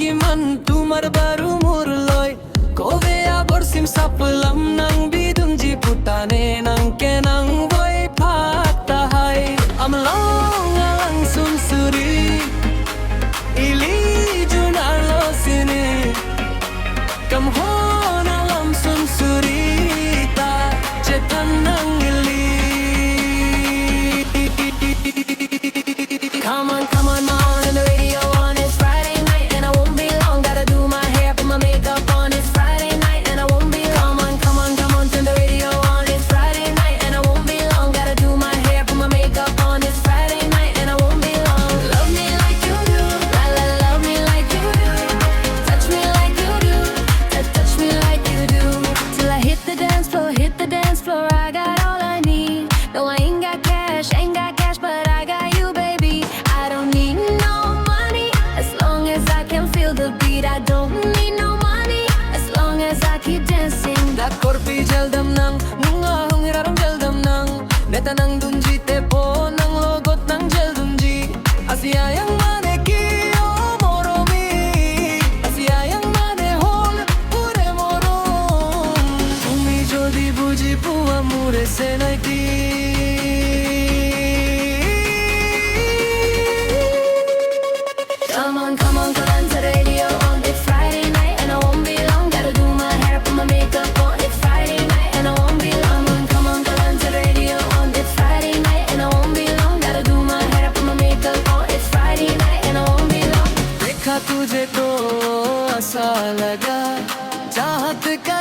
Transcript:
kiman tumar baru murloy Kobe aborsim saplam nang bidunji putane nang kenang boy patahai Amlong alang sunsuri Ili junarlo sini Kamhon alam sunsurita Cetan nang ili Come on, come on, and the radio on. It's Friday night and I won't be long. Gotta do my hair, put my makeup on. It's Friday night and I won't be long. Come on, come on, turn the radio on. It's Friday night and I won't be long. Gotta do my hair, put my makeup on. It's Friday night and I won't be long. Love me like you do, la la, love me like you do. Touch me like you do, touch me like you do. Till I hit the dance floor, I got all I need. No, I ain't got cash, but I got you, baby. I don't need no money, as long as I can feel the beat. I don't need no money, as long as I keep dancing. Da korpi jaldam nang, nunga hong raram jaldam nang. Neta nang dunji tepo nang logot nang jaldunji. Asia yang mane ki o moromi, Asia yang mane hol pure morom. Tumi jodi buji pua mure se naiti. Come on, put on to the radio on. It's Friday night and I won't be long. Gotta do my hair, put my makeup on. It's Friday night and I won't be long. Come on, put on to the radio on. It's Friday night and I won't be long. Gotta do my hair, put my makeup on. It's Friday night and I won't be long. देखा तुझे तो ऐसा लगा चाहत का